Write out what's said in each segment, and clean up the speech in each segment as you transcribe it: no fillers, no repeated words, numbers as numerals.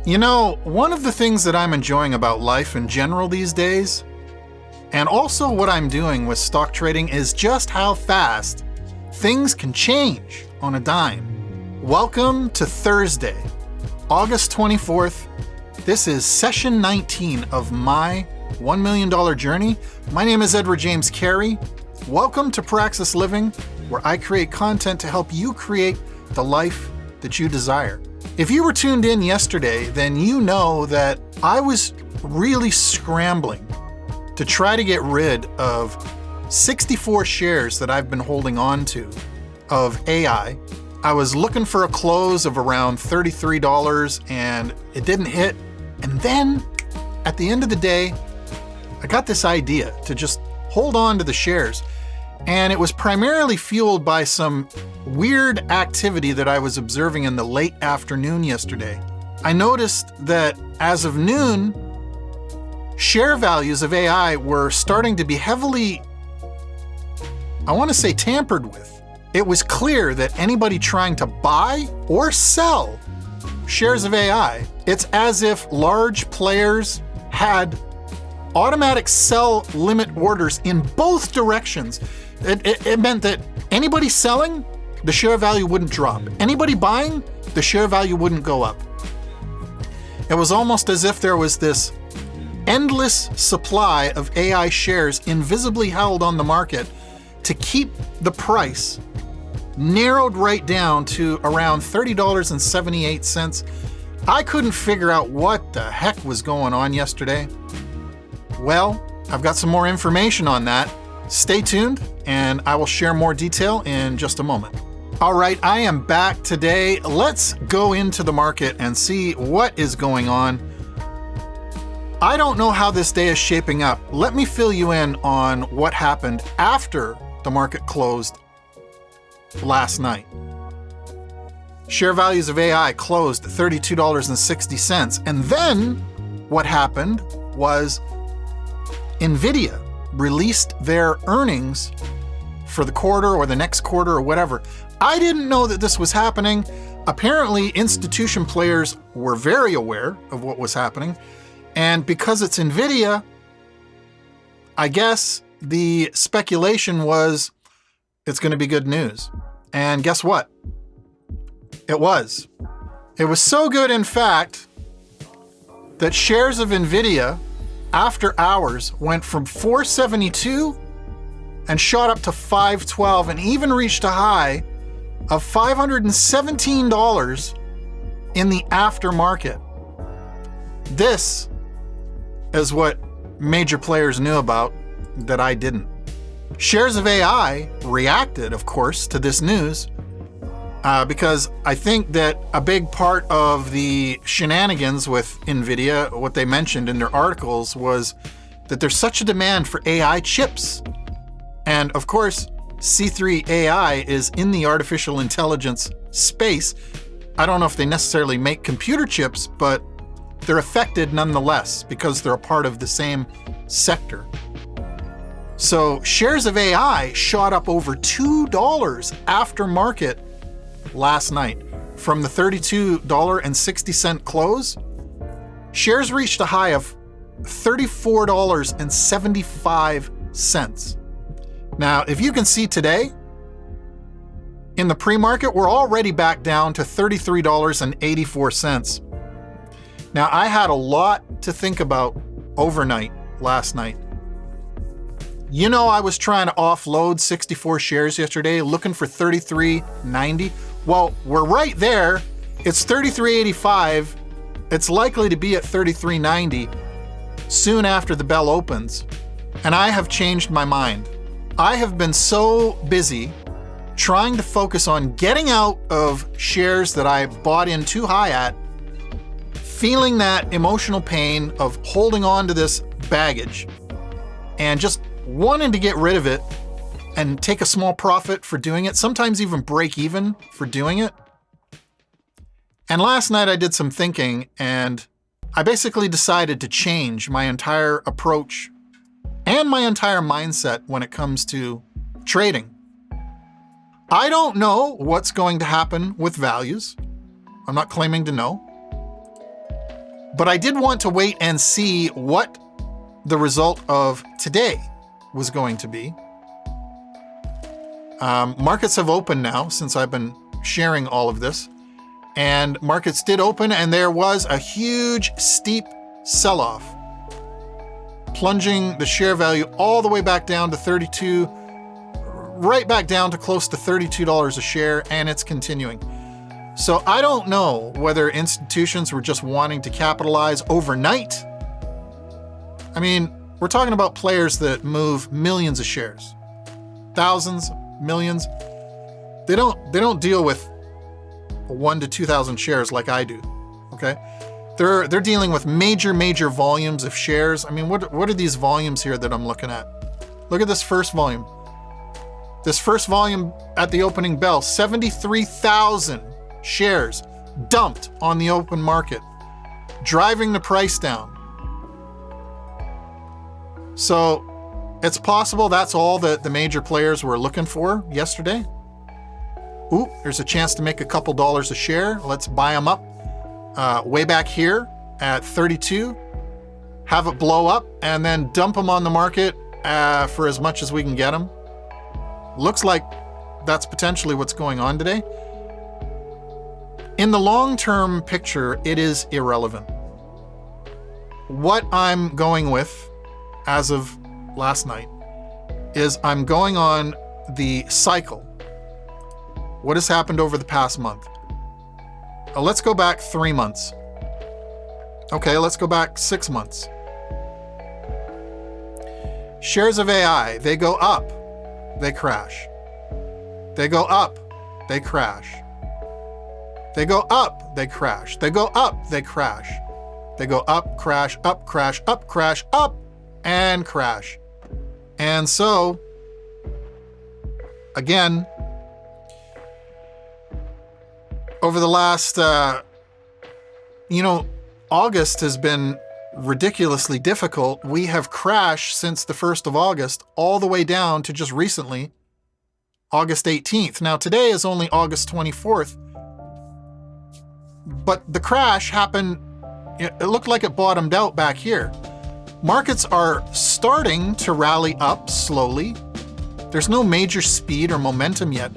You know, one of the things that I'm enjoying about life in general these days, and also what I'm doing with stock trading, is just how fast things can change on a dime. Welcome to Thursday, August 24th. This is session 19 of my $1 million journey. My name is Edward James Carey. Welcome to Praxis Living, where I create content to help you create the life that you desire. If you were tuned in yesterday, then you know that I was really scrambling to try to get rid of 64 shares that I've been holding on to of AI. I was looking for a close of around $33 and it didn't hit. And then at the end of the day, I got this idea to just hold on to the shares. And it was primarily fueled by some weird activity that I was observing in the late afternoon yesterday. I noticed that as of noon, share values of AI were starting to be heavily, I want to say, tampered with. It was clear that anybody trying to buy or sell shares of AI, it's as if large players had automatic sell limit orders in both directions. It meant that anybody selling, the share value wouldn't drop. Anybody buying, the share value wouldn't go up. It was almost as if there was this endless supply of AI shares invisibly held on the market to keep the price narrowed right down to around $30.78. I couldn't figure out what the heck was going on yesterday. Well, I've got some more information on that. Stay tuned, and I will share more detail in just a moment. All right, I am back today. Let's go into the market and see what is going on. I don't know how this day is shaping up. Let me fill you in on what happened after the market closed last night. Share values of AI closed at $32.60. And then what happened was NVIDIA released their earnings for the quarter or the next quarter or whatever. I didn't know that this was happening. Apparently, institution players were very aware of what was happening. And because it's NVIDIA, I guess the speculation was it's going to be good news. And guess what? It was. It was so good, in fact, that shares of NVIDIA after hours went from 472 and shot up to 512 and even reached a high of $517 in the aftermarket. This is what major players knew about that I didn't. Shares of AI reacted, of course, to this news because I think that a big part of the shenanigans with NVIDIA, what they mentioned in their articles, was that there's such a demand for AI chips. And of course, C3 AI is in the artificial intelligence space. I don't know if they necessarily make computer chips, but they're affected nonetheless because they're a part of the same sector. So shares of AI shot up over $2 after market last night. From the $32.60 close, shares reached a high of $34.75. Now, if you can see today, in the pre-market, we're already back down to $33.84. Now, I had a lot to think about overnight last night. You know, I was trying to offload 64 shares yesterday, looking for $33.90. Well, we're right there. It's $33.85. It's likely to be at $33.90 soon after the bell opens. And I have changed my mind. I have been so busy trying to focus on getting out of shares that I bought in too high at, feeling that emotional pain of holding on to this baggage and just wanting to get rid of it and take a small profit for doing it, sometimes even break even for doing it. And last night I did some thinking and I basically decided to change my entire approach and my entire mindset when it comes to trading. I don't know what's going to happen with values. I'm not claiming to know. But I did want to wait and see what the result of today was going to be. Markets have opened now since I've been sharing all of this. And markets did open, and there was a huge, steep sell-off, plunging the share value all the way back down to 32, right back down to close to $32 a share, and it's continuing. So I don't know whether institutions were just wanting to capitalize overnight. I mean, we're talking about players that move millions of shares, thousands, millions. They don't deal with 1,000 to 2,000 shares like I do. Okay, they're dealing with major volumes of shares. I mean, what are these volumes here that I'm looking at? Look at this first volume. This first volume at the opening bell, 73,000 shares dumped on the open market, driving the price down. So it's possible that's all that the major players were looking for yesterday. Ooh, there's a chance to make a couple dollars a share. Let's buy them up way back here at 32, have it blow up, and then dump them on the market for as much as we can get them. Looks like that's potentially what's going on today. In the long-term picture, it is irrelevant. What I'm going with, as of last night, is I'm going on the cycle. What has happened over the past month? Let's go back 3 months. Okay, let's go back 6 months. Shares of AI, they go up, they crash. They go up, they crash. They go up, they crash. They go up, they crash. They go up, crash, up, crash, up, crash, up, and crash. And so, again, over the last, August has been ridiculously difficult. We have crashed since the 1st of August all the way down to just recently, August 18th. Now, today is only August 24th. But the crash happened, it looked like it bottomed out back here. Markets are starting to rally up slowly. There's no major speed or momentum yet.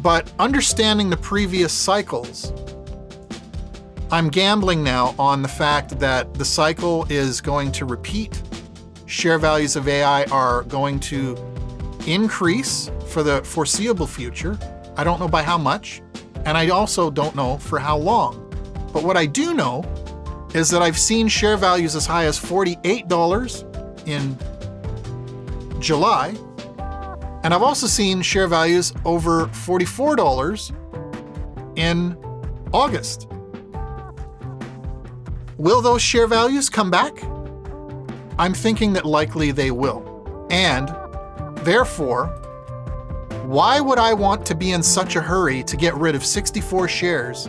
But understanding the previous cycles, I'm gambling now on the fact that the cycle is going to repeat. Share values of AI are going to increase for the foreseeable future. I don't know by how much. And I also don't know for how long. But what I do know is that I've seen share values as high as $48 in July. And I've also seen share values over $44 in August. Will those share values come back? I'm thinking that likely they will. And therefore, why would I want to be in such a hurry to get rid of 64 shares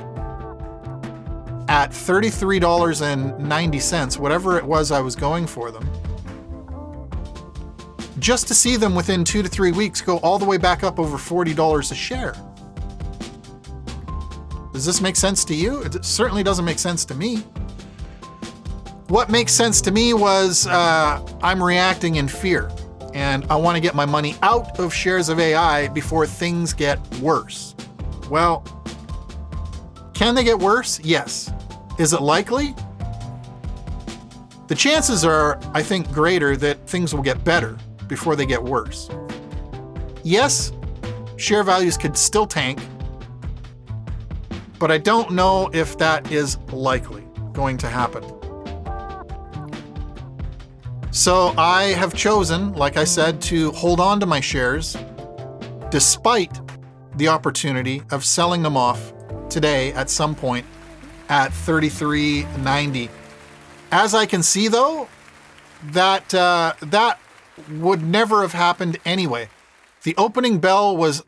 at $33.90, whatever it was I was going for them, just to see them within 2 to 3 weeks go all the way back up over $40 a share? Does this make sense to you? It certainly doesn't make sense to me. What makes sense to me was I'm reacting in fear. And I want to get my money out of shares of AI before things get worse. Well, can they get worse? Yes. Is it likely? The chances are, I think, greater that things will get better before they get worse. Yes, share values could still tank, but I don't know if that is likely going to happen. So I have chosen, like I said, to hold on to my shares despite the opportunity of selling them off today at some point at $33.90. As I can see, though, that would never have happened anyway. The opening bell was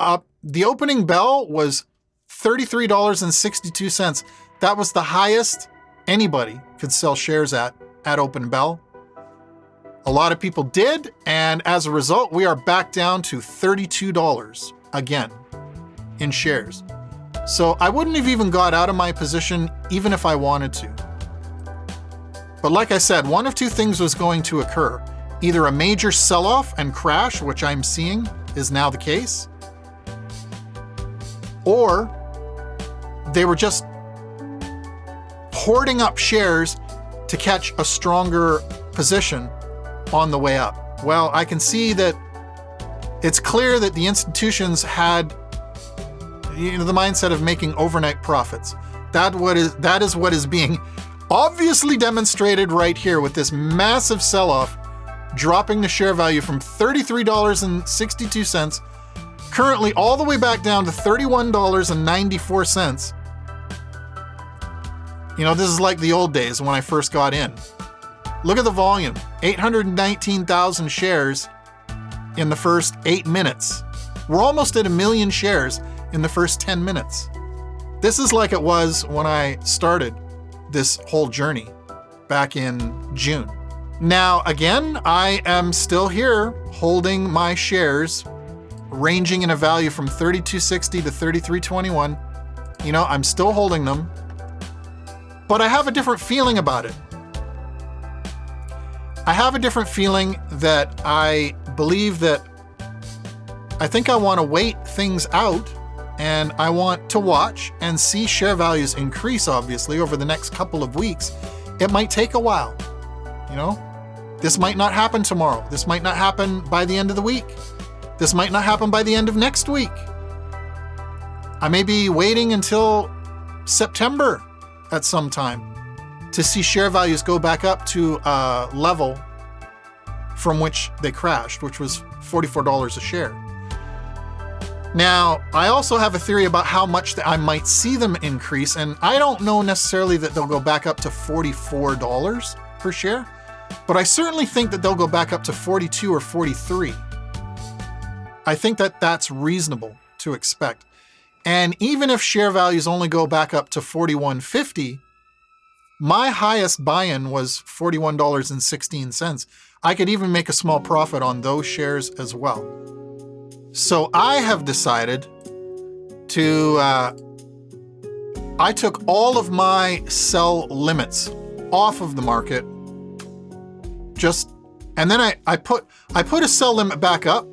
up. The opening bell was $33.62. That was the highest anybody could sell shares at open bell. A lot of people did, and as a result, we are back down to $32 again in shares. So I wouldn't have even got out of my position even if I wanted to. But like I said, one of two things was going to occur. Either a major sell-off and crash, which I'm seeing is now the case, or they were just hoarding up shares to catch a stronger position on the way up. Well, I can see that it's clear that the institutions had the mindset of making overnight profits. That is what is being obviously demonstrated right here with this massive sell-off, dropping the share value from $33.62 currently all the way back down to $31.94. This is like the old days when I first got in. Look at the volume, 819,000 shares in the first 8 minutes. We're almost at 1 million shares in the first 10 minutes. This is like it was when I started this whole journey back in June. Now, again, I am still here holding my shares, ranging in a value from $32.60 to $33.21. I'm still holding them, but I have a different feeling about it. I have a different feeling that I believe that I think I want to wait things out, and I want to watch and see share values increase, obviously, over the next couple of weeks. It might take a while. This might not happen tomorrow. This might not happen by the end of the week. This might not happen by the end of next week. I may be waiting until September at some time to see share values go back up to a level from which they crashed, which was $44 a share. Now, I also have a theory about how much I might see them increase, and I don't know necessarily that they'll go back up to $44 per share, but I certainly think that they'll go back up to 42 or 43. I think that that's reasonable to expect. And even if share values only go back up to $41.50, my highest buy-in was $41.16. I could even make a small profit on those shares as well. So I have decided to, I took all of my sell limits off of the market, and then I put a sell limit back up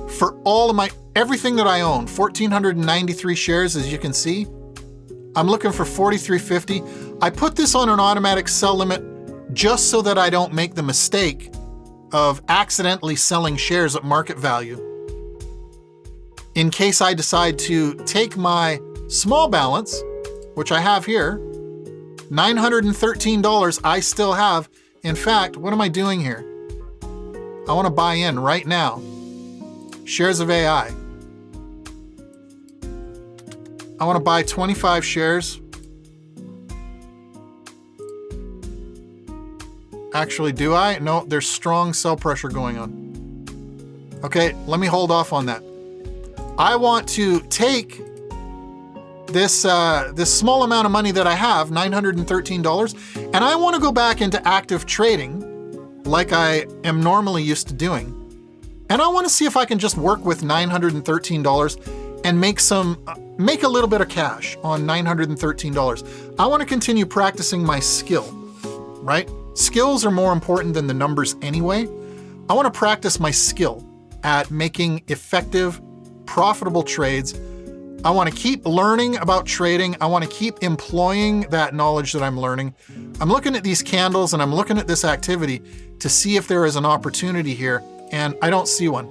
for all of everything that I own, 1,493 shares, as you can see. I'm looking for $43.50. I put this on an automatic sell limit just so that I don't make the mistake of accidentally selling shares at market value. In case I decide to take my small balance, which I have here, $913 I still have. In fact, what am I doing here? I want to buy in right now. Shares of AI. I want to buy 25 shares. Actually, do I? No, there's strong sell pressure going on. Okay, let me hold off on that. I want to take this small amount of money that I have, $913, and I want to go back into active trading like I am normally used to doing. And I want to see if I can just work with $913 and make a little bit of cash on $913. I want to continue practicing my skill, right? Skills are more important than the numbers anyway. I want to practice my skill at making effective, profitable trades. I want to keep learning about trading. I want to keep employing that knowledge that I'm learning. I'm looking at these candles and I'm looking at this activity to see if there is an opportunity here, and I don't see one.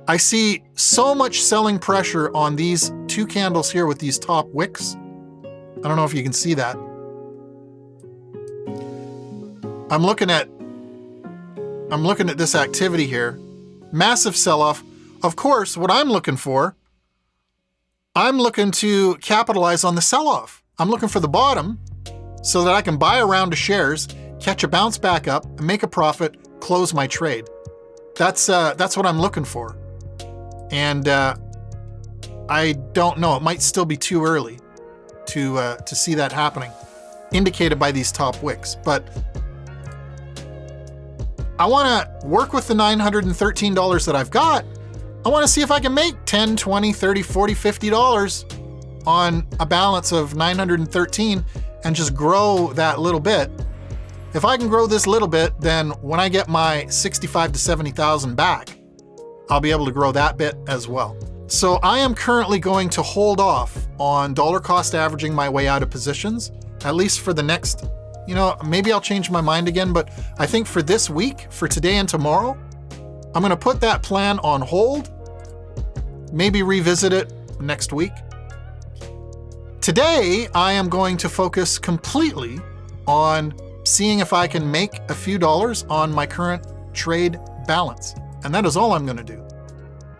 I see so much selling pressure on these two candles here with these top wicks. I don't know if you can see that. I'm looking at this activity here. Massive sell-off. Of course, what I'm looking to capitalize on the sell-off. I'm looking for the bottom so that I can buy a round of shares, catch a bounce back up, and make a profit, close my trade. That's what I'm looking for. And I don't know, it might still be too early to see that happening, indicated by these top wicks. But I want to work with the $913 that I've got. I want to see if I can make $10, $20, $30, $40, $50 on a balance of 913 and just grow that little bit. If I can grow this little bit, then when I get my 65 to 70,000 back, I'll be able to grow that bit as well. So I am currently going to hold off on dollar cost averaging my way out of positions, at least for the next, maybe I'll change my mind again, but I think for this week, for today and tomorrow, I'm gonna put that plan on hold, maybe revisit it next week. Today, I am going to focus completely on seeing if I can make a few dollars on my current trade balance. And that is all I'm gonna do.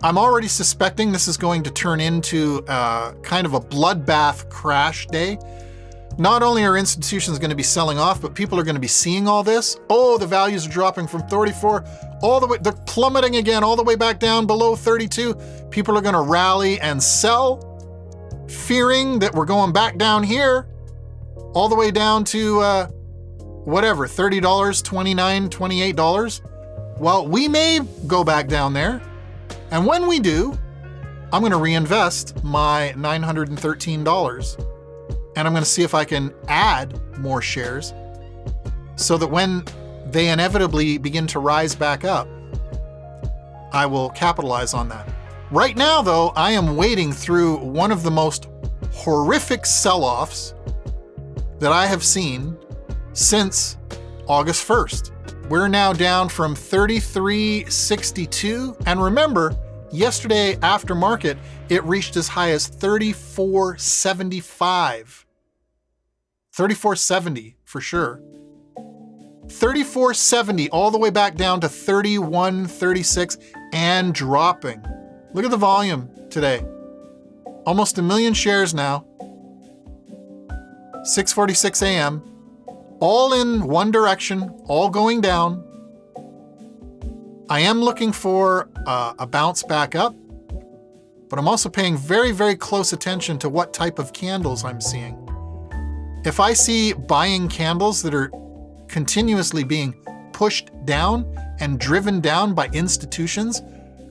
I'm already suspecting this is going to turn into kind of a bloodbath crash day. Not only are institutions going to be selling off, but people are going to be seeing all this. Oh, the values are dropping from 34 all the way, they're plummeting again all the way back down below 32. People are going to rally and sell, fearing that we're going back down here, all the way down to whatever, $30, $29, $28. Well, we may go back down there. And when we do, I'm going to reinvest my $913. And I'm going to see if I can add more shares so that when they inevitably begin to rise back up, I will capitalize on that. Right now, though, I am wading through one of the most horrific sell-offs that I have seen since August 1st. We're now down from 33.62. And remember, yesterday after market, it reached as high as 34.75. 34.70 for sure. 34.70 all the way back down to 31.36 and dropping. Look at the volume today. Almost 1 million shares now. 6:46 a.m. All in one direction, all going down. I am looking for a bounce back up, but I'm also paying very, very close attention to what type of candles I'm seeing. If I see buying candles that are continuously being pushed down and driven down by institutions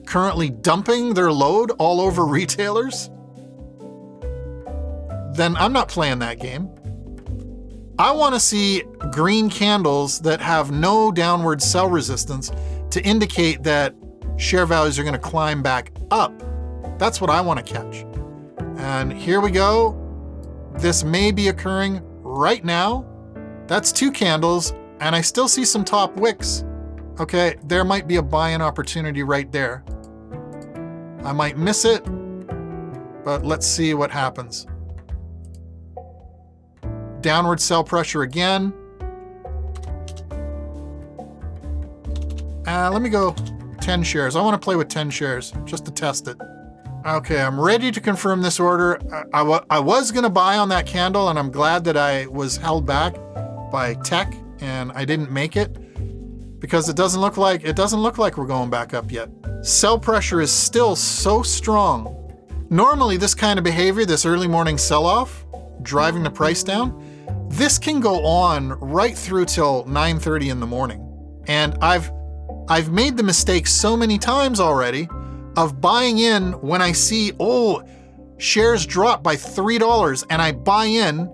currently dumping their load all over retailers, then I'm not playing that game. I want to see green candles that have no downward sell resistance to indicate that share values are going to climb back up. That's what I want to catch. And here we go. This may be occurring right now. That's 2 candles, and I still see some top wicks. Okay, there might be a buy-in opportunity right there. I might miss it, but let's see what happens. Downward sell pressure again. Let me go 10 shares. I want to play with 10 shares just to test it. Okay, I'm ready to confirm this order. I was going to buy on that candle, and I'm glad that I was held back by tech and I didn't make it, because it doesn't look like we're going back up yet. Sell pressure is still so strong. Normally, this kind of behavior, this early morning sell-off, driving the price down, this can go on right through till 9:30 in the morning. And I've made the mistake so many times already of buying in when I see, shares drop by $3, and I buy in,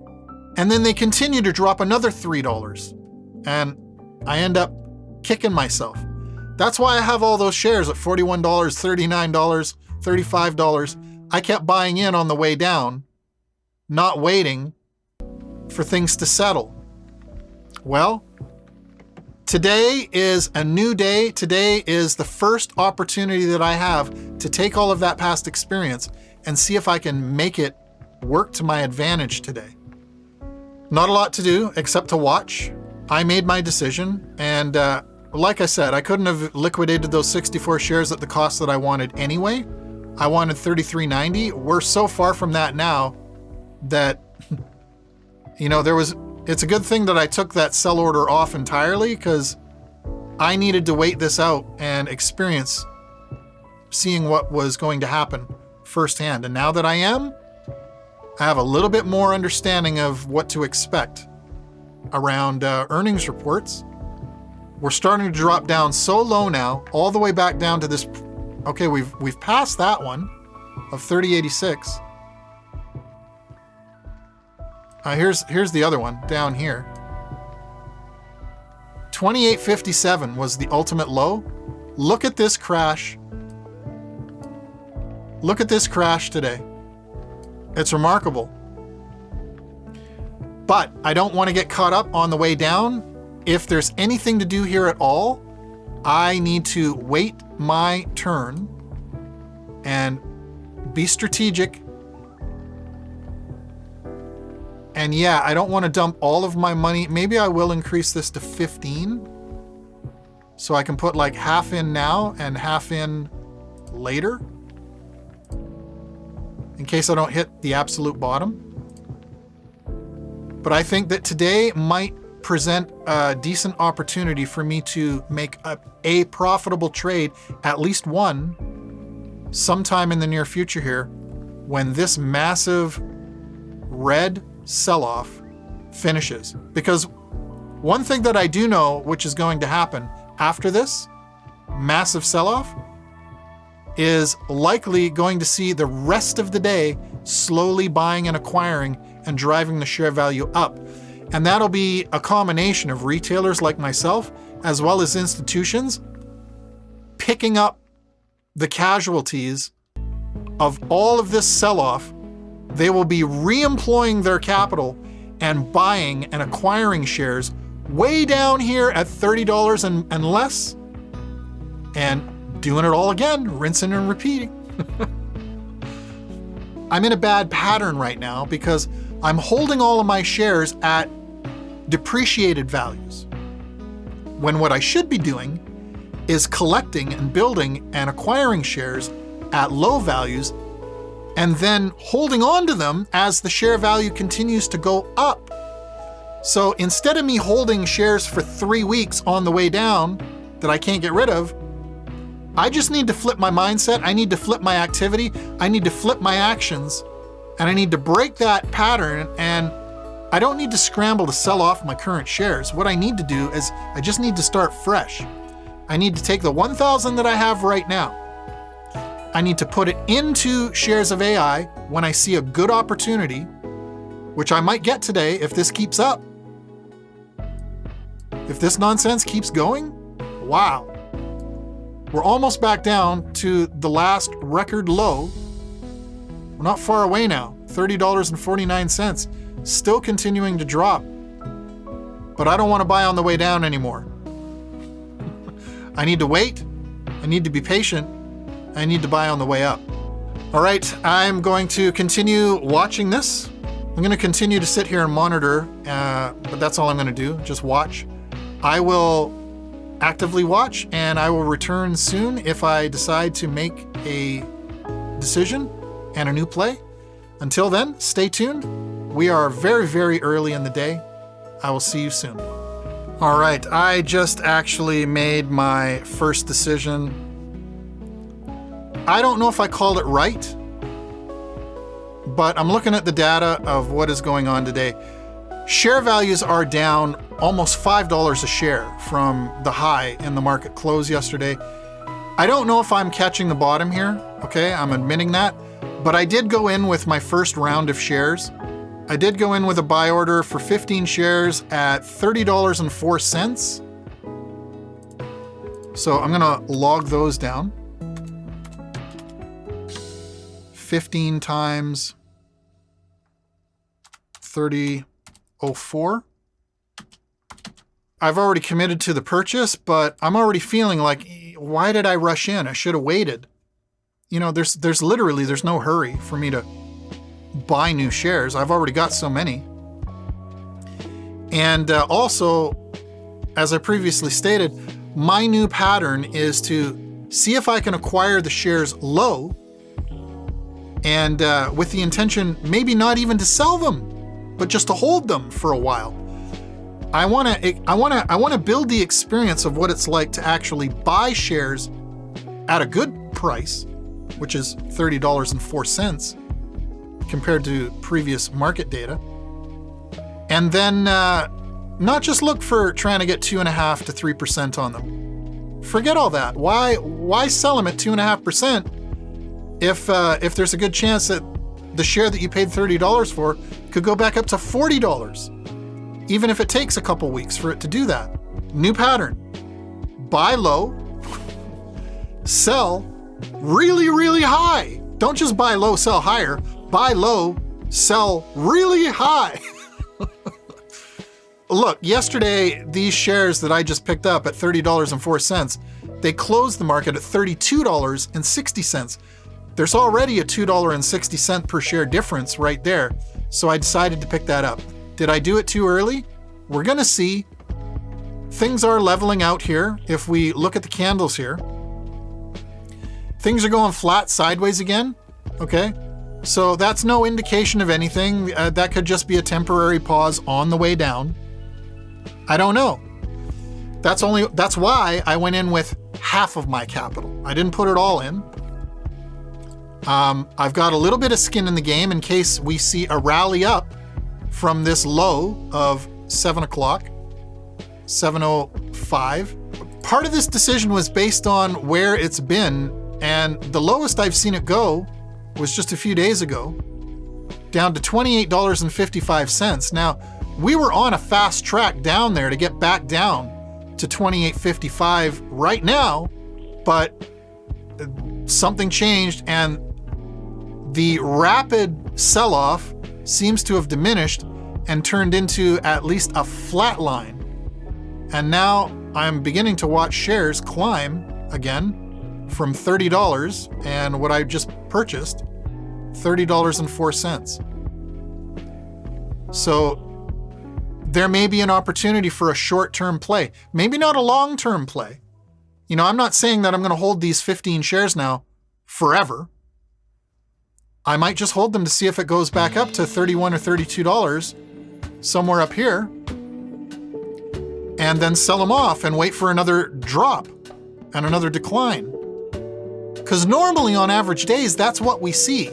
and then they continue to drop another $3. And I end up kicking myself. That's why I have all those shares at $41, $39, $35. I kept buying in on the way down, not waiting for things to settle. Well, today is a new day. Today is the first opportunity that I have to take all of that past experience and see if I can make it work to my advantage today. Not a lot to do except to watch. I made my decision, and like I said, I couldn't have liquidated those 64 shares at the cost that I wanted anyway. I wanted $33.90. We're so far from that now that, it's a good thing that I took that sell order off entirely, because I needed to wait this out and experience seeing what was going to happen firsthand. And now that I have a little bit more understanding of what to expect around earnings reports. We're starting to drop down so low now, all the way back down to this. Okay, we've passed that one of 30.86. Here's the other one down here. 28.57 was the ultimate low. Look at this crash. Look at this crash today. It's remarkable. But I don't want to get caught up on the way down. If there's anything to do here at all, I need to wait my turn and be strategic. And yeah, I don't want to dump all of my money. Maybe I will increase this to 15. So I can put like half in now and half in later. In case I don't hit the absolute bottom. But I think that today might present a decent opportunity for me to make a profitable trade, at least one, sometime in the near future here, when this massive red sell-off finishes. Because one thing that I do know, which is going to happen after this massive sell-off, is likely going to see the rest of the day slowly buying and acquiring and driving the share value up. And that'll be a combination of retailers like myself, as well as institutions, picking up the casualties of all of this sell-off. They will be re-employing their capital and buying and acquiring shares way down here at $30 and less, and doing it all again, rinsing and repeating. I'm in a bad pattern right now because I'm holding all of my shares at depreciated values, when what I should be doing is collecting and building and acquiring shares at low values and then holding on to them as the share value continues to go up. So instead of me holding shares for 3 weeks on the way down that I can't get rid of, I just need to flip my mindset. I need to flip my activity. I need to flip my actions, and I need to break that pattern. And I don't need to scramble to sell off my current shares. What I need to do is I just need to start fresh. I need to take the 1,000 that I have right now. I need to put it into shares of AI when I see a good opportunity, which I might get today if this keeps up. If this nonsense keeps going, wow. We're almost back down to the last record low. We're not far away now, $30.49, still continuing to drop. But I don't want to buy on the way down anymore. I need to wait, I need to be patient, I need to buy on the way up. All right, I'm going to continue watching this. I'm going to continue to sit here and monitor, but that's all I'm going to do, just watch. I will actively watch, and I will return soon if I decide to make a decision and a new play. Until then, stay tuned. We are very, very early in the day. I will see you soon. All right, I just actually made my first decision. I don't know if I called it right, but I'm looking at the data of what is going on today. Share values are down almost $5 a share from the high in the market close yesterday. I don't know if I'm catching the bottom here, okay? I'm admitting that, but I did go in with my first round of shares. I did go in with a buy order for 15 shares at $30.04. So I'm gonna log those down. 15 times 30.04. I've already committed to the purchase, but I'm already feeling like, why did I rush in? I should have waited. You know, there's no hurry for me to buy new shares. I've already got so many. And also, as I previously stated, my new pattern is to see if I can acquire the shares low, and with the intention maybe not even to sell them, but just to hold them for a while. I want to build the experience of what it's like to actually buy shares at a good price, which is $30.04 compared to previous market data. And then not just look for trying to get 2.5 to 3% on them. Forget all that. Why sell them at 2.5% if there's a good chance that the share that you paid $30 for could go back up to $40, even if it takes a couple weeks for it to do that. New pattern. Buy low, sell really, really high. Don't just buy low, sell higher. Buy low, sell really high. Look, yesterday, these shares that I just picked up at $30.04, they closed the market at $32.60. There's already a $2.60 per share difference right there, so I decided to pick that up. Did I do it too early? We're gonna see. Things are leveling out here. If we look at the candles here, things are going flat sideways again, okay? So that's no indication of anything. That could just be a temporary pause on the way down. I don't know. That's why I went in with half of my capital. I didn't put it all in. I've got a little bit of skin in the game in case we see a rally up from this low of 7 o'clock, 7:05. Part of this decision was based on where it's been, and the lowest I've seen it go was just a few days ago, down to $28.55. Now, we were on a fast track down there to get back down to $28.55 right now, but something changed and the rapid sell-off seems to have diminished and turned into at least a flat line. And now I'm beginning to watch shares climb again from $30 and what I just purchased, $30.04. So there may be an opportunity for a short-term play, maybe not a long-term play. You know, I'm not saying that I'm going to hold these 15 shares now forever. I might just hold them to see if it goes back up to $31 or $32, somewhere up here, and then sell them off and wait for another drop and another decline. Because normally on average days, that's what we see.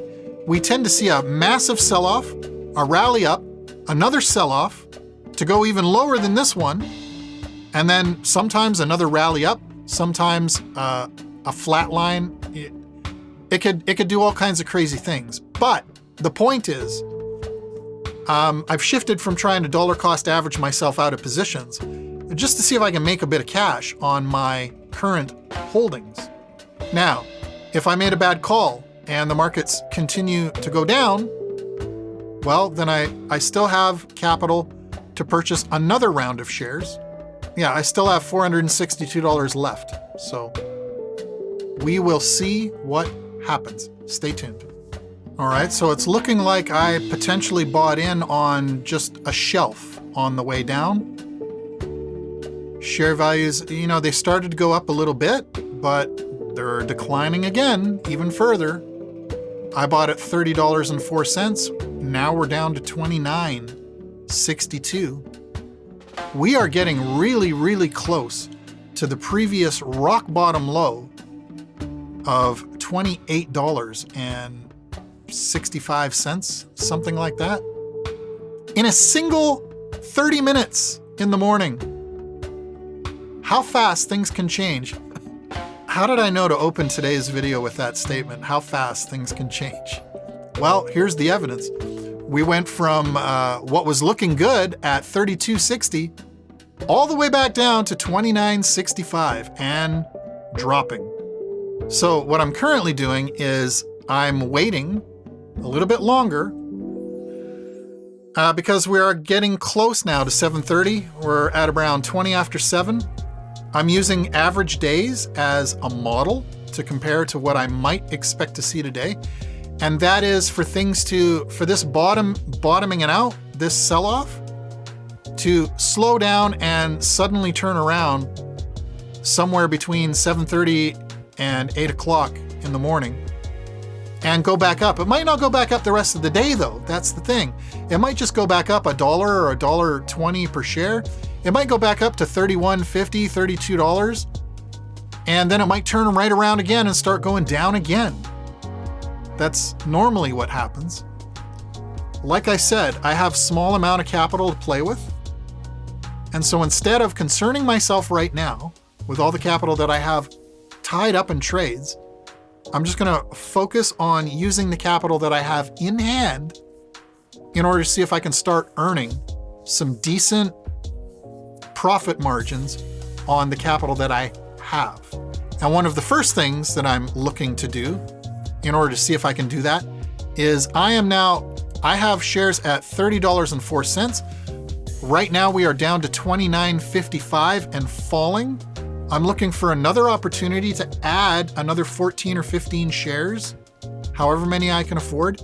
We tend to see a massive sell-off, a rally up, another sell-off, to go even lower than this one, and then sometimes another rally up, sometimes a flat line. It could do all kinds of crazy things. But the point is, I've shifted from trying to dollar cost average myself out of positions just to see if I can make a bit of cash on my current holdings. Now, if I made a bad call and the markets continue to go down, well, then I still have capital to purchase another round of shares. Yeah, I still have $462 left. So we will see what happens. Stay tuned. All right, so it's looking like I potentially bought in on just a shelf on the way down. Share values, you know, they started to go up a little bit, but they're declining again, even further. I bought at $30.04. Now we're down to $29.62. We are getting really, really close to the previous rock bottom low of $28.65, something like that, in a single 30 minutes in the morning. How fast things can change. How did I know to open today's video with that statement? How fast things can change? Well, here's the evidence. We went from what was looking good at $32.60 all the way back down to $29.65 and dropping. So what I'm currently doing is I'm waiting a little bit longer because we are getting close now to 7:30. We're at around 20 after 7. I'm using average days as a model to compare to what I might expect to see today. And that is for things for this bottoming it out, this sell-off, to slow down and suddenly turn around somewhere between 7:30 and 8 o'clock in the morning and go back up. It might not go back up the rest of the day though, that's the thing. It might just go back up $1 or $1.20 per share. It might go back up to $31.50, $32, and then it might turn right around again and start going down again. That's normally what happens. Like I said, I have small amount of capital to play with. And so instead of concerning myself right now with all the capital that I have tied up in trades, I'm just gonna focus on using the capital that I have in hand in order to see if I can start earning some decent profit margins on the capital that I have. And one of the first things that I'm looking to do in order to see if I can do that is I have shares at $30.04. Right now we are down to $29.55 and falling. I'm looking for another opportunity to add another 14 or 15 shares, however many I can afford,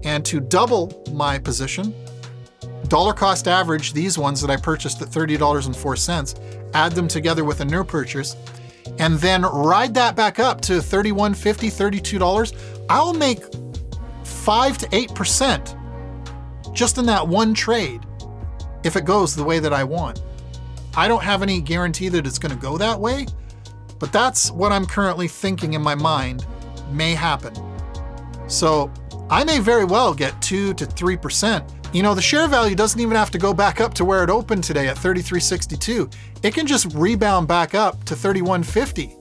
and to double my position. Dollar cost average these ones that I purchased at $30.04, add them together with a new purchase, and then ride that back up to $31.50, $32. I'll make 5 to 8% just in that one trade if it goes the way that I want. I don't have any guarantee that it's going to go that way, but that's what I'm currently thinking in my mind may happen. So I may very well get 2 to 3%. You know, the share value doesn't even have to go back up to where it opened today at $33.62. It can just rebound back up to $31.50,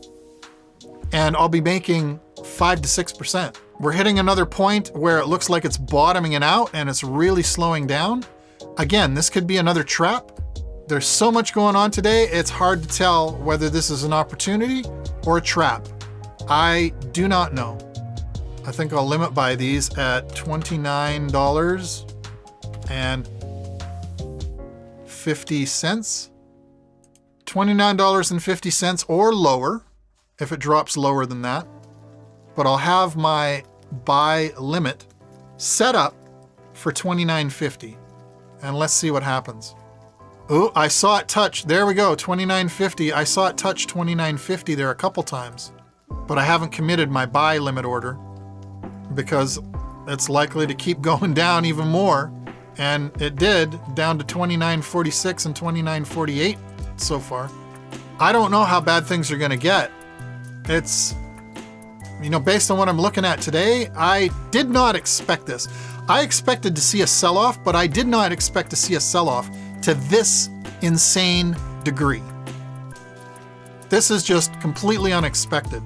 and I'll be making 5 to 6%. We're hitting another point where it looks like it's bottoming it out and it's really slowing down. Again, this could be another trap. There's so much going on today, it's hard to tell whether this is an opportunity or a trap. I do not know. I think I'll limit buy these at $29.50. $29.50 or lower if it drops lower than that. But I'll have my buy limit set up for $29.50. And let's see what happens. Oh, I saw it touch. There we go, $29.50. I saw it touch $29.50 there a couple times, but I haven't committed my buy limit order because it's likely to keep going down even more. And it did, down to $29.46 and $29.48 so far. I don't know how bad things are gonna get. It's, you know, based on what I'm looking at today, I did not expect this. I expected to see a sell-off, but I did not expect to see a sell-off to this insane degree. This is just completely unexpected.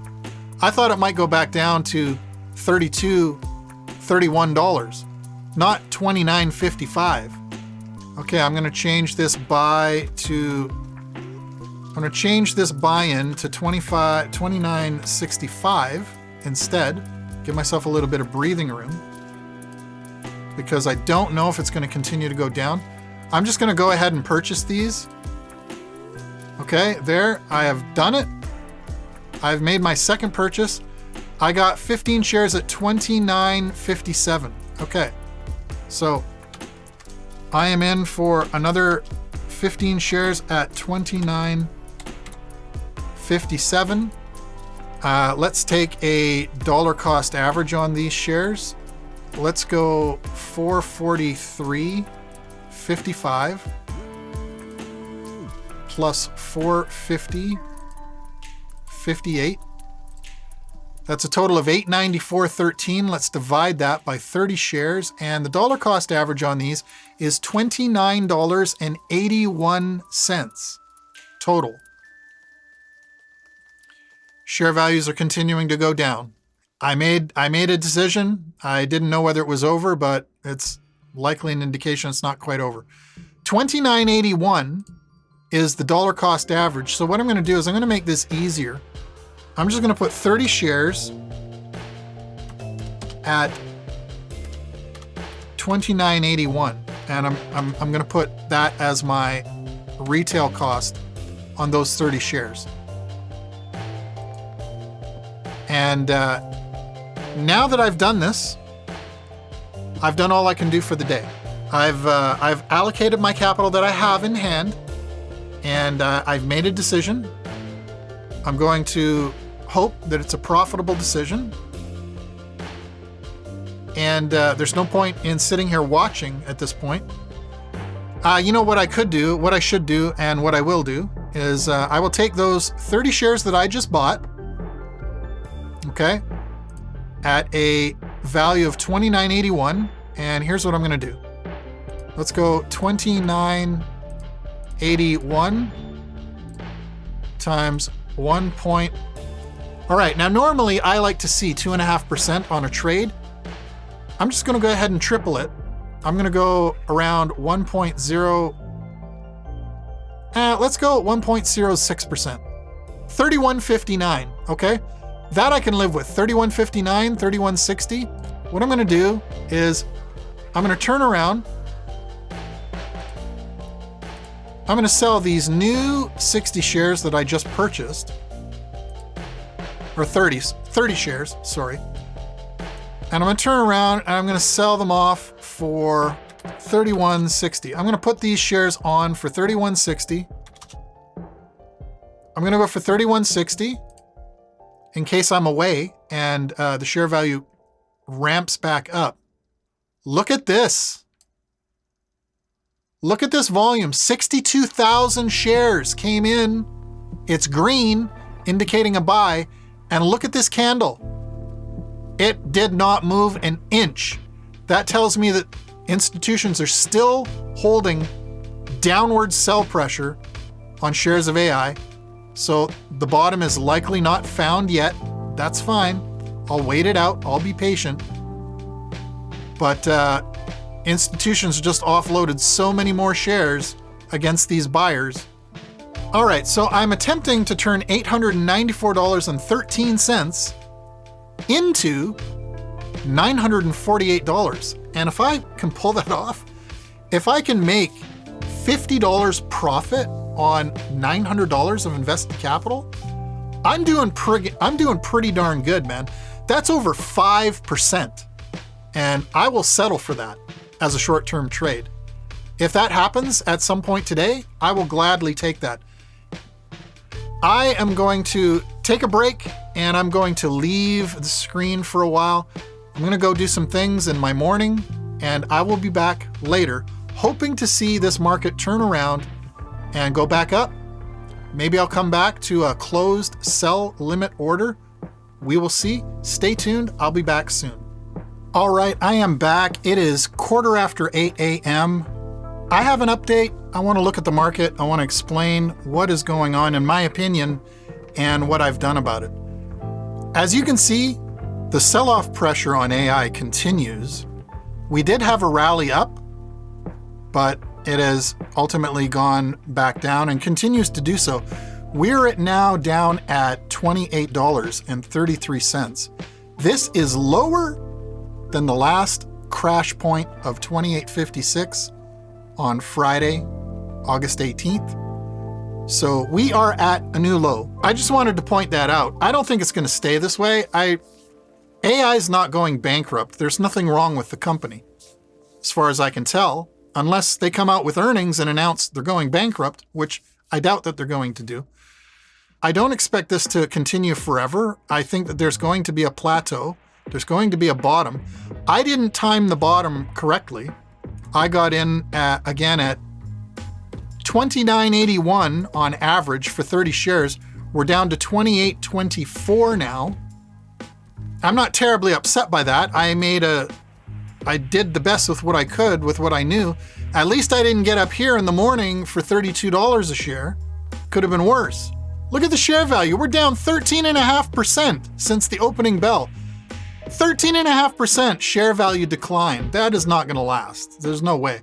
I thought it might go back down to $32, $31, not $29.55. Okay, I'm gonna change this buy to, I'm gonna change this buy-in to $29.65 instead. Give myself a little bit of breathing room because I don't know if it's gonna continue to go down. I'm just gonna go ahead and purchase these. Okay, there, I have done it. I've made my second purchase. I got 15 shares at $29.57. Okay, so I am in for another 15 shares at $29.57. Let's take a dollar cost average on these shares. Let's go $443.55 plus $450.58. That's a total of $894.13. Let's divide that by 30 shares, and the dollar cost average on these is $29.81 total. Share values are continuing to go down. I made a decision. I didn't know whether it was over, but it's likely an indication it's not quite over. $29.81 is the dollar cost average. So what I'm going to do is I'm going to make this easier. I'm just going to put 30 shares at $29.81, and I'm going to put that as my retail cost on those 30 shares. And now that I've done this, I've done all I can do for the day. I've allocated my capital that I have in hand, and I've made a decision. I'm going to hope that it's a profitable decision. And there's no point in sitting here watching at this point. You know what I could do, what I should do, and what I will do is I will take those 30 shares that I just bought, okay, at a value of $29.81, and here's what I'm going to do. Let's go $29.81 times 1.5 All right, now normally I like to see 2.5% on a trade. I'm just gonna go ahead and triple it. I'm gonna go around 1.0, let's go at 1.06%. 31.59, okay? That I can live with, 31.59, 31.60. What I'm gonna do is I'm gonna turn around. I'm gonna sell these new 60 shares that I just purchased, or 30 shares, sorry. And I'm gonna turn around and I'm gonna sell them off for 31.60. I'm gonna put these shares on for 31.60. I'm gonna go for 31.60 in case I'm away and the share value ramps back up. Look at this. Look at this volume. 62,000 shares came in. It's green, indicating a buy. And look at this candle. It did not move an inch. That tells me that institutions are still holding downward sell pressure on shares of AI. So the bottom is likely not found yet. That's fine. I'll wait it out. I'll be patient. But institutions just offloaded so many more shares against these buyers. All right, so I'm attempting to turn $894.13 into $948. And if I can pull that off, if I can make $50 profit on $900 of invested capital, I'm doing pretty darn good, man. That's over 5%. And I will settle for that as a short-term trade. If that happens at some point today, I will gladly take that. I am going to take a break and I'm going to leave the screen for a while. I'm going to go do some things in my morning and I will be back later, hoping to see this market turn around and go back up. Maybe I'll come back to a closed sell limit order. We will see. Stay tuned. I'll be back soon. All right, I am back. It is 8:15 a.m. I have an update. I want to look at the market. I want to explain what is going on in my opinion and what I've done about it. As you can see, the sell-off pressure on AI continues. We did have a rally up, but it has ultimately gone back down and continues to do so. We're now down at $28.33. This is lower than the last crash point of 28.56 on Friday, August 18th. So we are at a new low. I just wanted to point that out. I don't think it's going to stay this way. AI is not going bankrupt. There's nothing wrong with the company, as far as I can tell, unless they come out with earnings and announce they're going bankrupt, which I doubt that they're going to do. I don't expect this to continue forever. I think that there's going to be a plateau. There's going to be a bottom. I didn't time the bottom correctly. I got in again at $29.81 on average for 30 shares. We're down to $28.24 now. I'm not terribly upset by that. I did the best with what I could with what I knew. At least I didn't get up here in the morning for $32 a share. Could have been worse. Look at the share value. We're down 13.5% since the opening bell. 13.5% share value decline. That is not going to last. There's no way.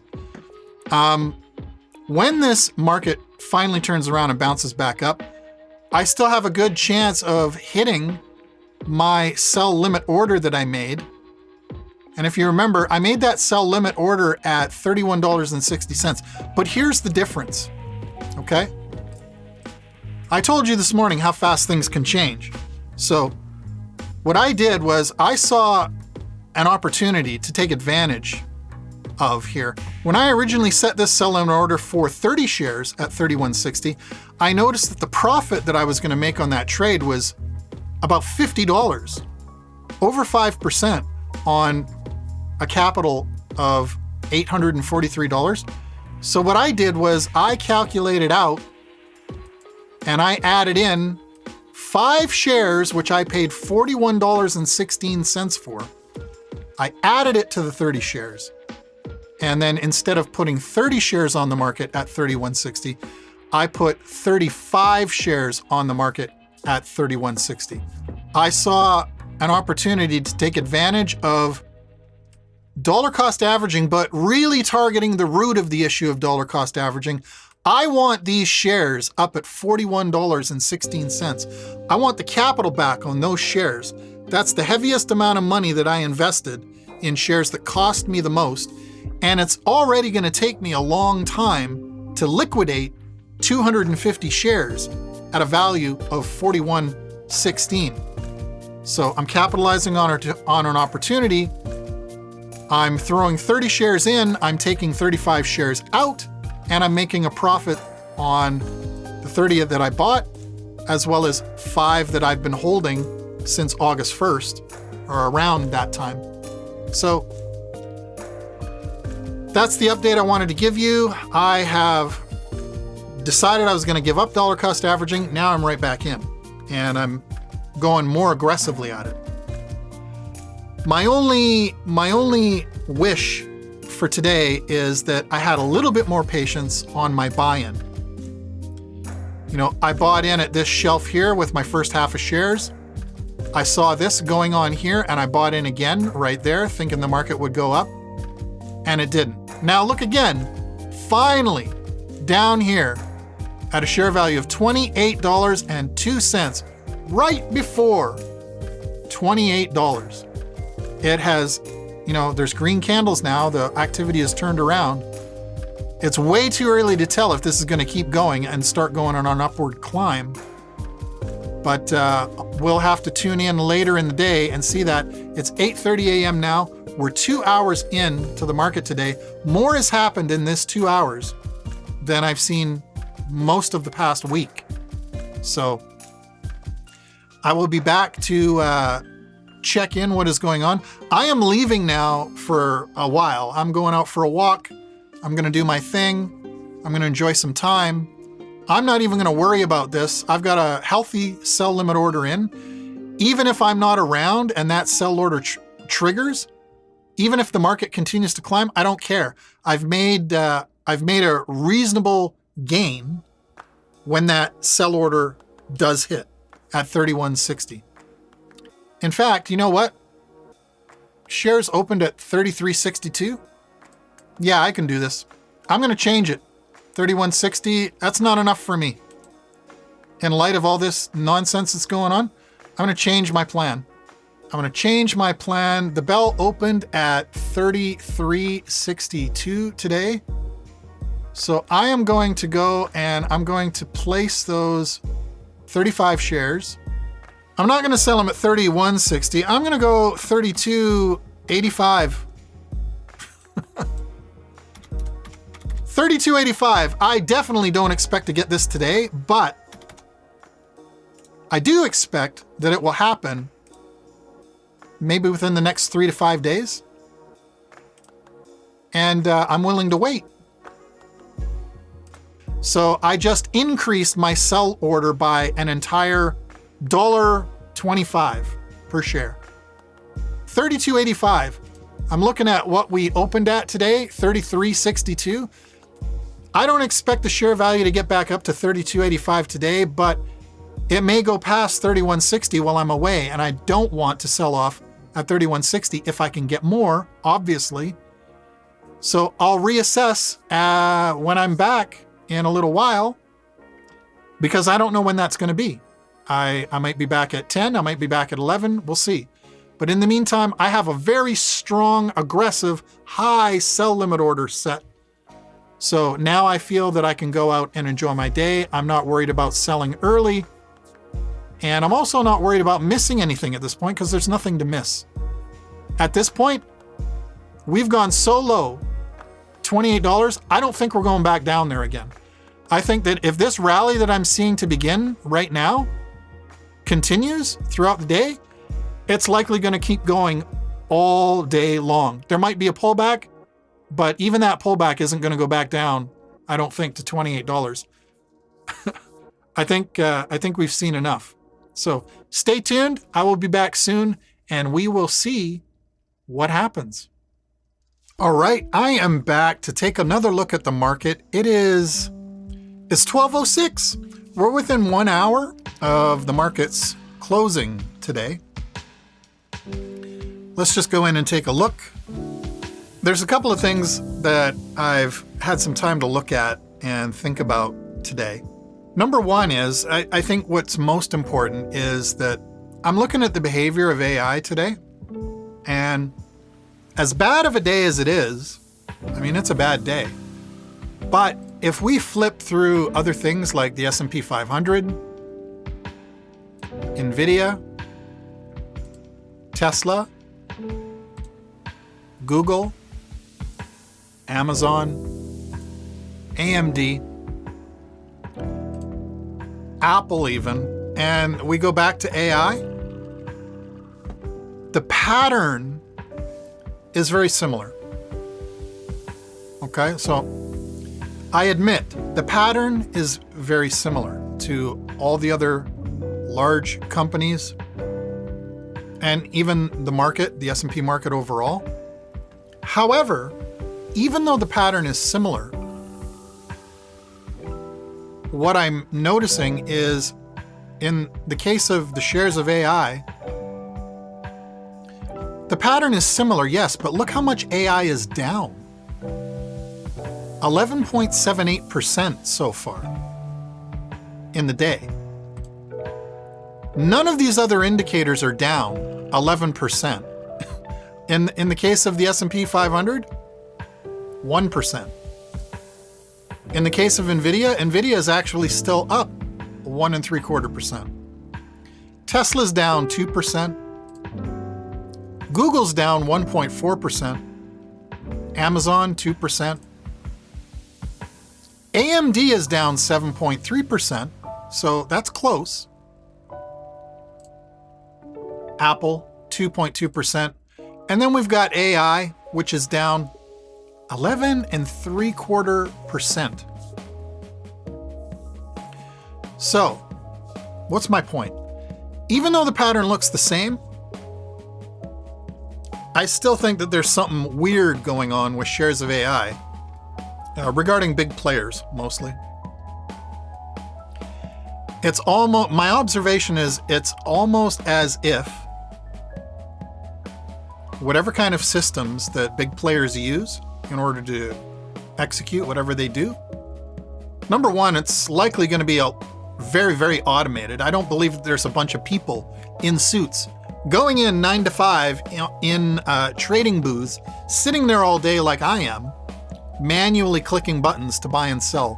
When this market finally turns around and bounces back up, I still have a good chance of hitting my sell limit order that I made. And if you remember, I made that sell limit order at $31.60. But here's the difference, okay? I told you this morning how fast things can change. So what I did was I saw an opportunity to take advantage of here. When I originally set this sell limit order for 30 shares at $31.60, I noticed that the profit that I was going to make on that trade was about $50, over 5% on a capital of $843. So what I did was I calculated out and I added in 5 shares, which I paid $41.16 for. I added it to the 30 shares. And then instead of putting 30 shares on the market at $31.60, I put 35 shares on the market at $31.60. I saw an opportunity to take advantage of dollar cost averaging, but really targeting the root of the issue of dollar cost averaging. I want these shares up at $41.16. I want the capital back on those shares. That's the heaviest amount of money that I invested in shares that cost me the most. And it's already going to take me a long time to liquidate 250 shares at a value of $41.16. So I'm capitalizing on an opportunity. I'm throwing 30 shares in, I'm taking 35 shares out, and I'm making a profit on the 30 that I bought, as well as 5 that I've been holding since August 1st, or around that time. So that's the update I wanted to give you. I have decided I was going to give up dollar cost averaging. Now I'm right back in, and I'm going more aggressively at it. My only wish for today is that I had a little bit more patience on my buy-in. You know, I bought in at this shelf here with my first half of shares. I saw this going on here and I bought in again right there, thinking the market would go up, and it didn't. Now look again, finally down here at a share value of $28.02, right before $28. It has, you know, there's green candles now. The activity has turned around. It's way too early to tell if this is going to keep going and start going on an upward climb. But we'll have to tune in later in the day and see that. It's 8:30 a.m. now. We're 2 hours into the market today. More has happened in this 2 hours than I've seen most of the past week. So I will be back to check in what is going on. I am leaving now for a while. I'm going out for a walk. I'm going to do my thing. I'm going to enjoy some time. I'm not even going to worry about this. I've got a healthy sell limit order in. Even if I'm not around and that sell order triggers, even if the market continues to climb, I don't care. I've made a reasonable gain when that sell order does hit at 31.60. In fact, you know what? Shares opened at 33.62. Yeah, I can do this. I'm going to change it. 31.60, that's not enough for me. In light of all this nonsense that's going on, I'm going to change my plan. I'm going to change my plan. The bell opened at 33.62 today. So I am going to go and I'm going to place those 35 shares. I'm not going to sell them at 31.60. I'm going to go 32.85. 32.85. I definitely don't expect to get this today, but I do expect that it will happen maybe within the next 3 to 5 days. And I'm willing to wait. So I just increased my sell order by an entire $1.25 per share. 32.85. I'm looking at what we opened at today, 33.62. I don't expect the share value to get back up to 32.85 today, but it may go past 31.60 while I'm away, and I don't want to sell off at 31.60 if I can get more, obviously. So I'll reassess when I'm back in a little while, because I don't know when that's going to be. I might be back at 10, I might be back at 11, we'll see. But in the meantime, I have a very strong, aggressive, high sell limit order set. So now I feel that I can go out and enjoy my day. I'm not worried about selling early. And I'm also not worried about missing anything at this point because there's nothing to miss. At this point, we've gone so low, $28, I don't think we're going back down there again. I think that if this rally that I'm seeing to begin right now continues throughout the day, it's likely going to keep going all day long. There might be a pullback, but even that pullback isn't going to go back down, I don't think, to $28. I think we've seen enough. So stay tuned. I will be back soon, and we will see what happens. All right, I am back to take another look at the market. It's 12:06. We're within 1 hour of the market's closing today. Let's just go in and take a look. There's a couple of things that I've had some time to look at and think about today. Number one is, I think what's most important is that I'm looking at the behavior of AI today, and as bad of a day as it is, I mean, it's a bad day. But if we flip through other things like the S&P 500, NVIDIA, Tesla, Google, Amazon, AMD, Apple even, and we go back to AI, the pattern is very similar. Okay, so I admit the pattern is very similar to all the other large companies and even the market, the S&P market overall. However, even though the pattern is similar, what I'm noticing is in the case of the shares of AI, the pattern is similar, yes, but look how much AI is down. 11.78% so far in the day. None of these other indicators are down 11%. In the case of the S&P 500, 1%. In the case of NVIDIA, NVIDIA is actually still up 1.75%. Tesla's down 2%. Google's down 1.4%. Amazon 2%. AMD is down 7.3%, so that's close. Apple 2.2%. And then we've got AI, which is down 11.75%. So, what's my point? Even though the pattern looks the same, I still think that there's something weird going on with shares of AI, regarding big players mostly. It's almost, my observation is it's almost as if whatever kind of systems that big players use in order to execute whatever they do, number one, it's likely going to be very, very automated. I don't believe that there's a bunch of people in suits going in 9 to 5 in trading booths, sitting there all day like I am, manually clicking buttons to buy and sell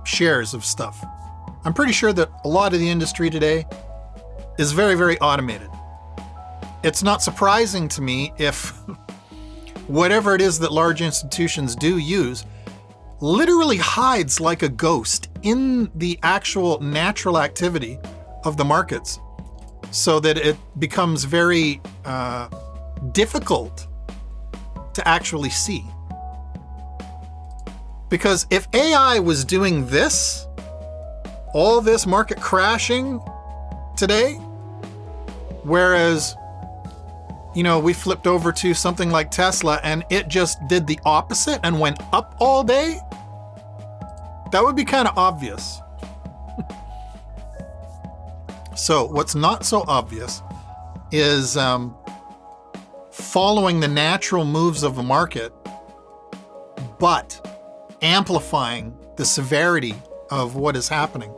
shares of stuff. I'm pretty sure that a lot of the industry today is very, very automated. It's not surprising to me if whatever it is that large institutions do use literally hides like a ghost in the actual natural activity of the markets, so that it becomes very difficult to actually see. Because if AI was doing this, all this market crashing today, whereas, you know, we flipped over to something like Tesla and it just did the opposite and went up all day, that would be kind of obvious. So what's not so obvious is following the natural moves of the market, but amplifying the severity of what is happening.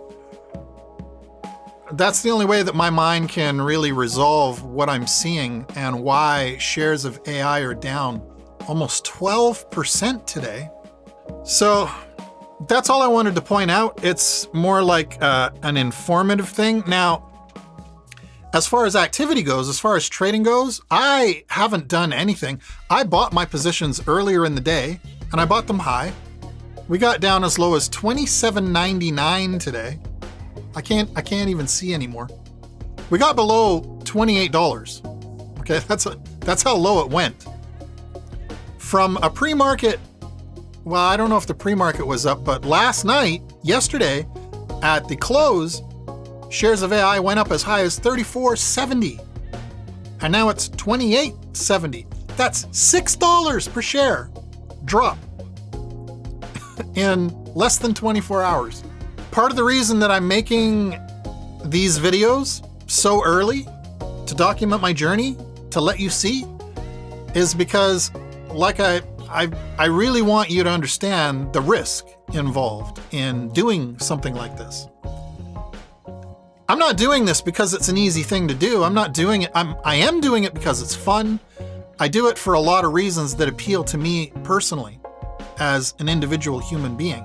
That's the only way that my mind can really resolve what I'm seeing and why shares of AI are down almost 12% today. So that's all I wanted to point out. It's more like an informative thing. Now, as far as activity goes, as far as trading goes, I haven't done anything. I bought my positions earlier in the day and I bought them high. We got down as low as $27.99 today. I can't even see anymore. We got below $28. Okay, that's how low it went. From a pre-market, well, I don't know if the pre-market was up, but yesterday, at the close, shares of AI went up as high as $34.70. And now it's $28.70. That's $6 per share drop in less than 24 hours. Part of the reason that I'm making these videos so early to document my journey, to let you see, is because like I really want you to understand the risk involved in doing something like this. I'm not doing this because it's an easy thing to do. I'm not doing it. I am doing it because it's fun. I do it for a lot of reasons that appeal to me personally as an individual human being.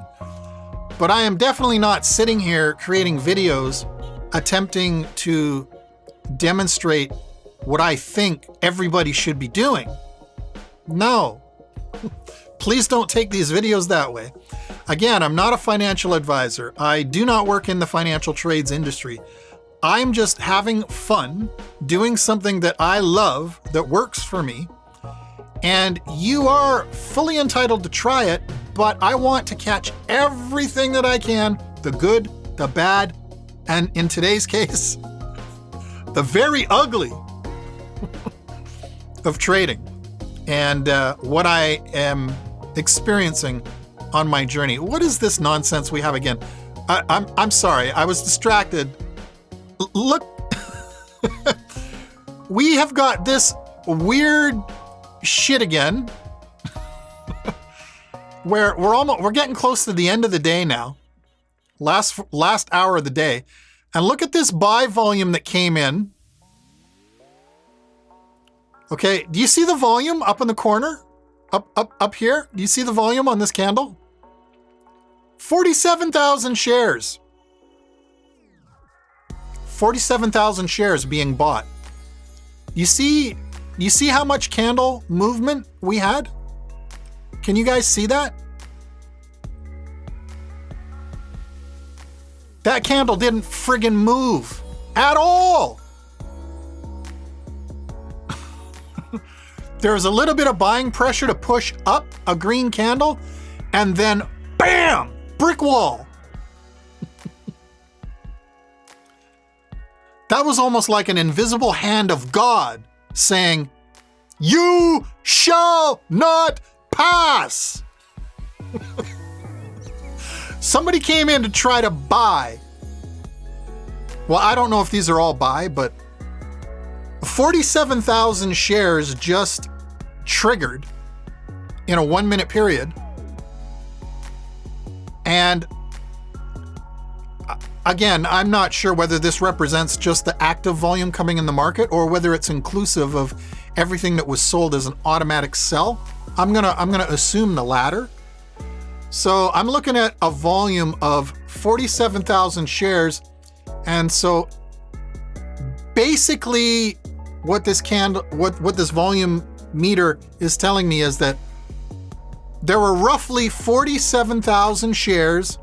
But I am definitely not sitting here creating videos attempting to demonstrate what I think everybody should be doing. No. Please don't take these videos that way. Again, I'm not a financial advisor. I do not work in the financial trades industry. I'm just having fun doing something that I love, that works for me. And you are fully entitled to try it, but I want to catch everything that I can, the good, the bad, and in today's case, the very ugly of trading and what I am experiencing on my journey. What is this nonsense we have again? I'm sorry, I was distracted. Look, we have got this weird shit again where we're getting close to the end of the day now. Last hour of the day. And look at this buy volume that came in. Okay, do you see the volume up in the corner? Up here? Do you see the volume on this candle? 47,000 shares. 47,000 shares being bought. You see how much candle movement we had? Can you guys see that? That candle didn't friggin' move at all. There was a little bit of buying pressure to push up a green candle, and then bam, brick wall. That was almost like an invisible hand of God saying, "You shall not pass." Somebody came in to try to buy. Well, I don't know if these are all buy, but 47,000 shares just triggered in a 1 minute period. And again, I'm not sure whether this represents just the active volume coming in the market or whether it's inclusive of everything that was sold as an automatic sell. I'm gonna assume the latter. So I'm looking at a volume of 47,000 shares. And so basically what this volume meter is telling me is that there were roughly 47,000 shares.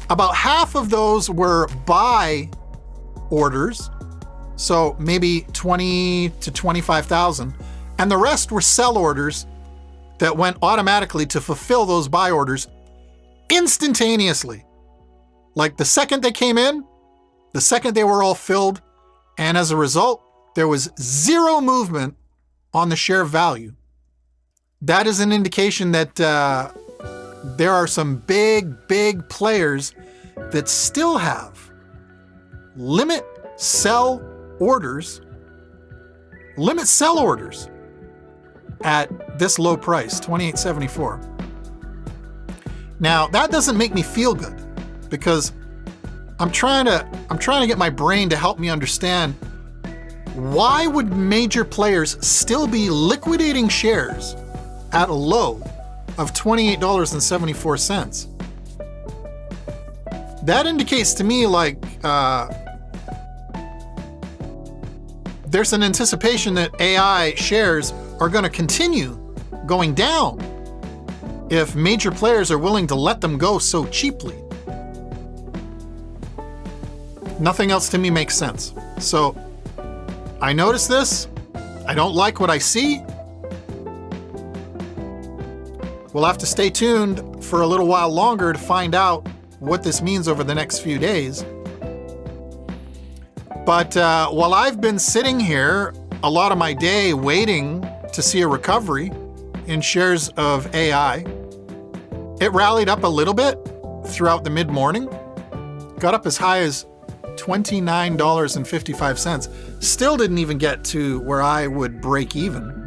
About half of those were buy orders, so maybe 20 to 25,000, and the rest were sell orders that went automatically to fulfill those buy orders instantaneously. Like the second they came in, the second they were all filled, and as a result, there was zero movement on the share value. That is an indication that there are some big players that still have limit sell orders at this low price, $28.74. Now, that doesn't make me feel good because I'm trying to get my brain to help me understand why would major players still be liquidating shares at a low of $28.74. That indicates to me like there's an anticipation that AI shares are going to continue going down if major players are willing to let them go so cheaply. Nothing else to me makes sense. So I notice this. I don't like what I see. We'll have to stay tuned for a little while longer to find out what this means over the next few days. But while I've been sitting here a lot of my day waiting to see a recovery in shares of AI, it rallied up a little bit throughout the mid-morning, got up as high as $29.55. Still didn't even get to where I would break even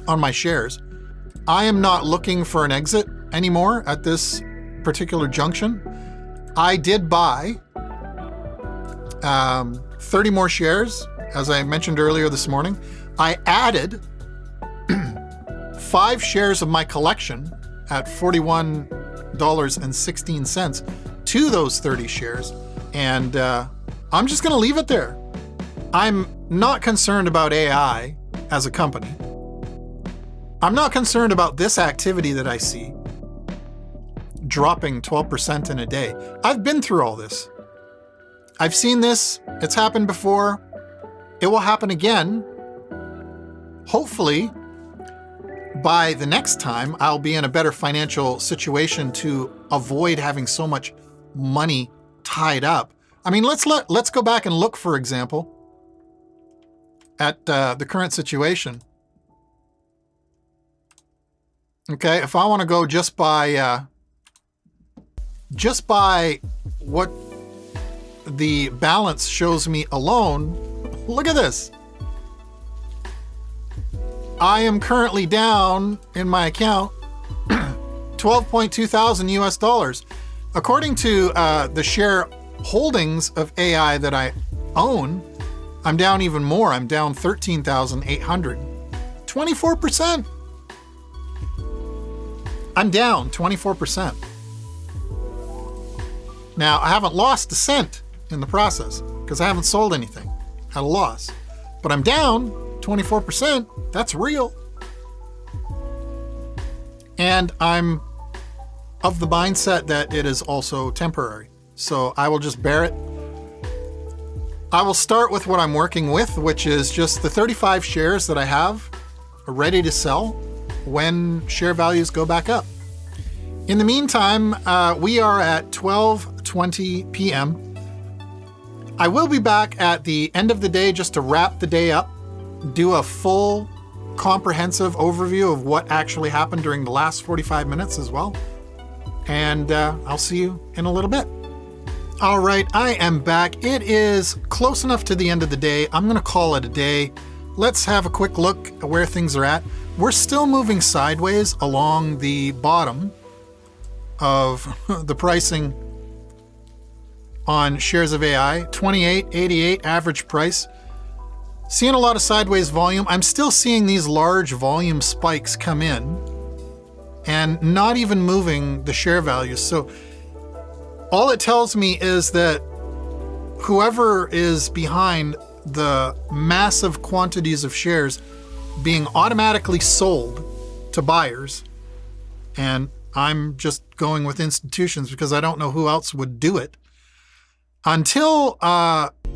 on my shares. I am not looking for an exit anymore at this particular junction. I did buy 30 more shares, as I mentioned earlier this morning. I added 5 shares of my collection at $41.16 to those 30 shares. And I'm just going to leave it there. I'm not concerned about AI as a company. I'm not concerned about this activity that I see dropping 12% in a day. I've been through all this. I've seen this. It's happened before. It will happen again. Hopefully, by the next time, I'll be in a better financial situation to avoid having so much money tied up. I mean, let's go back and look, for example, at the current situation. Okay, if I want to go just by what the balance shows me alone, look at this. I am currently down in my account 12.2 thousand US dollars. According to the share holdings of AI that I own, I'm down even more. I'm down 13,800. 24%. I'm down 24%. Now, I haven't lost a cent in the process because I haven't sold anything at a loss. But I'm down 24%. That's real. And I'm of the mindset that it is also temporary. So I will just bear it. I will start with what I'm working with, which is just the 35 shares that I have ready to sell when share values go back up. In the meantime, we are at 12:20 p.m. I will be back at the end of the day just to wrap the day up, do a full comprehensive overview of what actually happened during the last 45 minutes as well. And I'll see you in a little bit. All right, I am back. It is close enough to the end of the day. I'm going to call it a day. Let's have a quick look at where things are at. We're still moving sideways along the bottom of the pricing on shares of AI. 28.88 average price. Seeing a lot of sideways volume. I'm still seeing these large volume spikes come in and not even moving the share values. So all it tells me is that whoever is behind the massive quantities of shares being automatically sold to buyers, and I'm just going with institutions because I don't know who else would do it. Until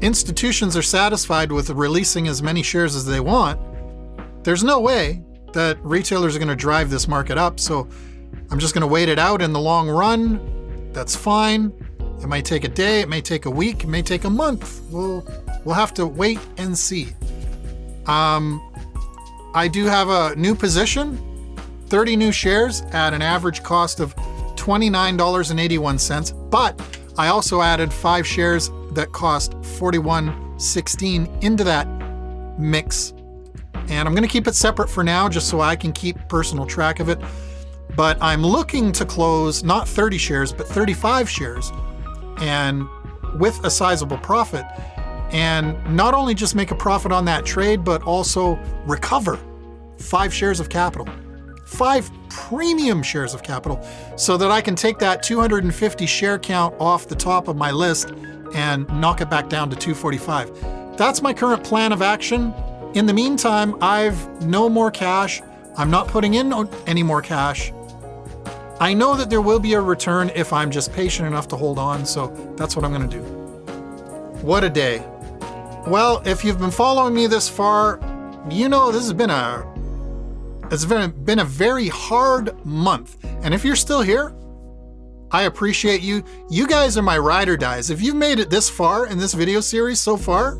institutions are satisfied with releasing as many shares as they want, there's no way that retailers are going to drive this market up. So I'm just going to wait it out in the long run. That's fine. It might take a day, it may take a week, it may take a month. We'll have to wait and see. I do have a new position, 30 new shares at an average cost of $29.81, but I also added 5 shares that cost $41.16 into that mix. And I'm going to keep it separate for now just so I can keep personal track of it. But I'm looking to close not 30 shares, but 35 shares, and with a sizable profit. And not only just make a profit on that trade, but also recover 5 shares of capital, 5 premium shares of capital, so that I can take that 250 share count off the top of my list and knock it back down to 245. That's my current plan of action. In the meantime, I've no more cash. I'm not putting in any more cash. I know that there will be a return if I'm just patient enough to hold on, so that's what I'm going to do. What a day. Well, if you've been following me this far, you know this has been a very hard month. And if you're still here, I appreciate you. You guys are my ride or dies. If you've made it this far in this video series so far,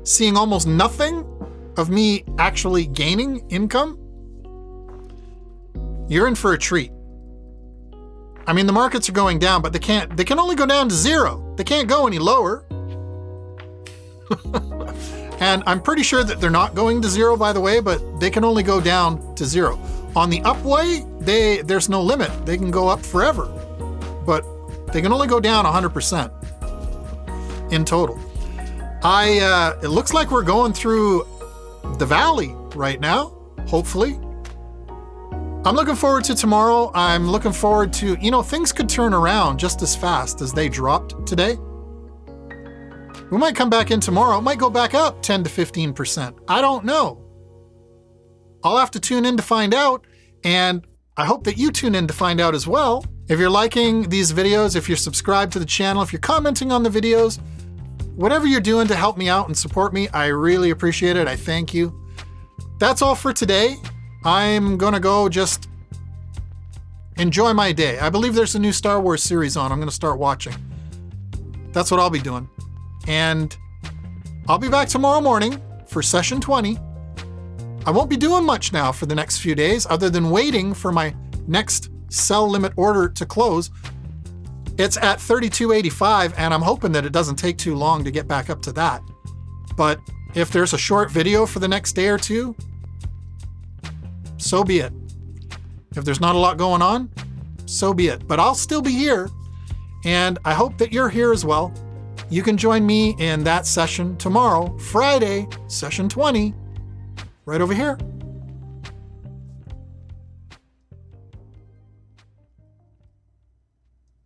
seeing almost nothing of me actually gaining income, you're in for a treat. I mean, the markets are going down, but they can only go down to zero. They can't go any lower. And I'm pretty sure that they're not going to zero, by the way, but they can only go down to zero. On the upway, there's no limit. They can go up forever, but they can only go down 100% in total. It looks like we're going through the valley right now, hopefully. I'm looking forward to tomorrow. I'm looking forward to, things could turn around just as fast as they dropped today. We might come back in tomorrow. It might go back up 10 to 15%. I don't know. I'll have to tune in to find out, and I hope that you tune in to find out as well. If you're liking these videos, if you're subscribed to the channel, if you're commenting on the videos, whatever you're doing to help me out and support me, I really appreciate it. I thank you. That's all for today. I'm gonna go just enjoy my day. I believe there's a new Star Wars series on. I'm gonna start watching. That's what I'll be doing. And I'll be back tomorrow morning for session 20. I won't be doing much now for the next few days other than waiting for my next sell limit order to close. It's at 32.85, and I'm hoping that it doesn't take too long to get back up to that. But if there's a short video for the next day or two, so be it. If there's not a lot going on, so be it. But I'll still be here, and I hope that you're here as well. You can join me in that session tomorrow, Friday, session 20, right over here.